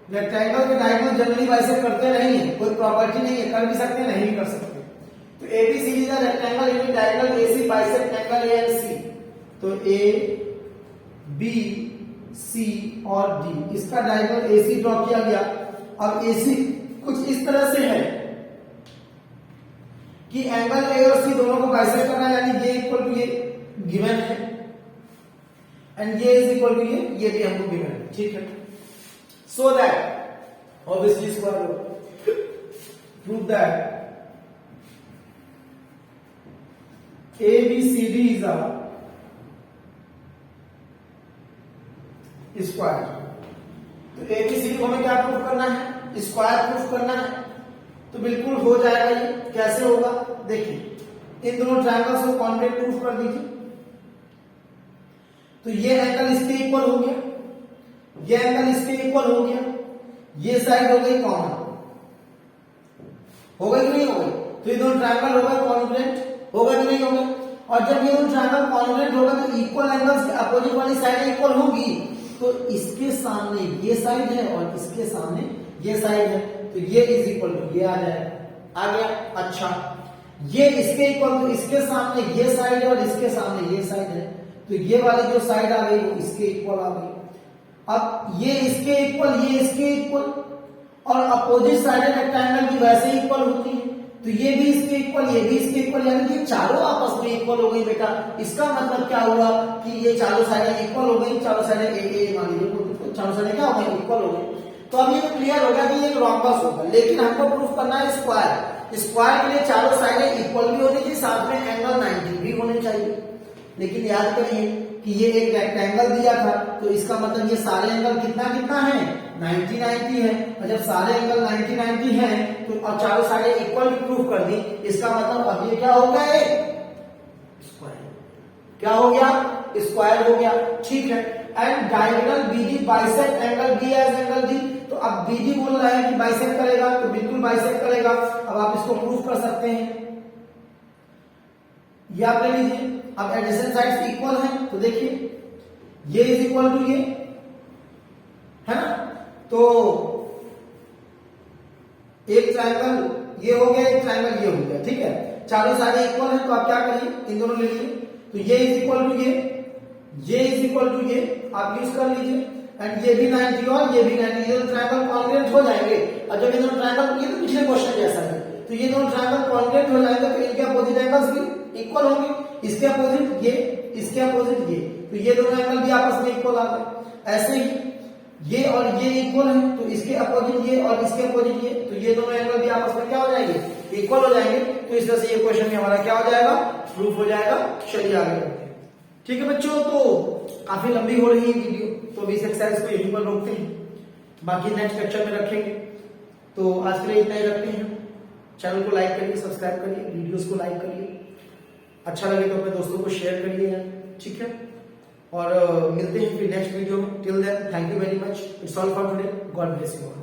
रेक्टेंगल के डायगोनल जनरली बाइसेक्ट करते नहीं है, कोई प्रॉपर्टी नहीं है, कर भी सकते नहीं भी कर सकते। तो ABCD का rectangle in the diagonal AC bisect angle A and C, तो A B C और D, इसका डायगोनल AC ड्रॉ किया गया। अब AC कुछ इस तरह से है कि एंगल A और C दोनों को बाइसेक्ट करना है, यानी ये इक्वल टू ये गिवन है एंड ये इज इक्वल टू ये भी हमको गिवन है, ठीक है। So that obviously square root prove that ABCD is a square. तो ABCD को हमें क्या प्रूफ करना है, स्क्वायर प्रूफ करना है, तो बिल्कुल हो जाएगा। ये कैसे होगा, देखिए इन दोनों ट्रायंगल्स को कॉन्वेक्स प्रूफ कर दीजिए, तो ये एंगल इसके इक्वल हो गया, ये एंगल इसके इक्वल हो गया, ये साइड हो गई कॉमन, हो गई कि नहीं हो गई? तो ये दोनों ट्रायंगल हो गए कॉन्ग्रुएंट, हो गए कि नहीं हो गए? और जब ये दोनों ट्रायंगल कॉन्ग्रुएंट होगा तो इक्वल एंगल्स के अपोजिट वाली साइड इक्वल होगी, तो इसके सामने ये साइड है और इसके सामने ये साइड है, तो ये इज इक्वल टू ये आ जाएगा, आ गया। अच्छा, ये इसके इक्वल, तो इसके सामने ये साइड है और इसके सामने ये साइड है, तो ये वाली जो साइड आ गई वो इसके इक्वल आ गई। अब ये इसके इक्वल, ये इसके इक्वल, और अपोजिट साइड रेक्टेंगल की वैसे इक्वल होती है, तो ये भी इसके इक्वल, ये भी इसके इक्वल, यानी कि चारों आपस में इक्वल हो गई बेटा। इसका मतलब क्या हुआ कि ये चारों साइडें इक्वल हो गई, चारों साइडें ए मान लीजिए, चारों साइडें क्या हो गई? इक्वल हो गई। तो अब ये क्लियर हो गया कि ये एक रोम्बस होगा, लेकिन हमको प्रूफ करना है स्क्वायर। स्क्वायर के लिए चारों साइडें इक्वल भी होनी चाहिए, साथ में एंगल 90 भी होने चाहिए। लेकिन याद करिए कि ये एक रेक्टेंगल दिया था, तो इसका मतलब ये सारे एंगल कितना कितना है? 90-90 है। और जब सारे एंगल 90-90 हैं तो और चारों साइडें इक्वल भी प्रूफ कर दी, इसका मतलब अब ये क्या हो गया? स्क्वायर। क्या हो गया? स्क्वायर हो गया। ठीक है। And diagonal BD bisect angle B as angle D, तो अब बीडी बोल रहा है कि बाइसेक्ट करेगा, तो बिल्कुल बाइसेक्ट करेगा। अब आप इसको प्रूफ कर सकते हैं, ये आप ले लीजिए। अब एडजेसेंट साइड्स इक्वल हैं, तो देखिए ये इज इक्वल टू ये, है ना? तो एक ट्रायंगल ये हो गया, एक ट्रायंगल ये हो गया, ठीक है। चारों साइडें इक्वल हैं, तो आप क्या करिए, इन दोनों ले लीजिए। तो ये इज इक्वल टू ये इज इक्वल टू ये, आप यूज कर लीजिए। एंड ये भी 90 और ये भी 90, ये दोनों ट्रायंगल कॉन्ग्रुएंट हो जाएंगे। और जब ये दोनों ट्रायंगल, ये तो पिछले क्वेश्चन जैसा है, तो ये दोनों ट्रायंगल कॉन्ग्रुएंट हो जाएंगे, तो इनके अपोजिट एंगल्स भी इक्वल होंगे। इसके अपोजिट ये, इसके अपोजिट ये, तो ये दोनों एंगल भी आपस में इक्वल आ गए। ऐसे ही ये और ये इक्वल है, तो इसके अपोजिट ये और इसके अपोजिट ये, तो ये दोनों एंगल भी आपस में क्या हो जाएंगे? इक्वल हो जाएंगे। तो इस तरह से ये क्वेश्चन में हमारा क्या हो जाएगा? प्रूफ हो जाएगा। चलिए आगे बढ़ते हैं। ठीक है बच्चों, तो काफी लंबी हो रही है वीडियो, तो अभी इस एक्सरसाइज को यहीं पर रोकते हैं, बाकी नेक्स्ट लेक्चर में रखेंगे। तो आज के लिए इतना ही रखते हैं। चैनल को लाइक करिए, सब्सक्राइब करिए, वीडियोस को लाइक करिए, अच्छा लगे तो अपने दोस्तों को शेयर करिए, ठीक है। और मिलते हैं फिर नेक्स्ट वीडियो में। Till then thank you very much, it's all for today, God bless you all.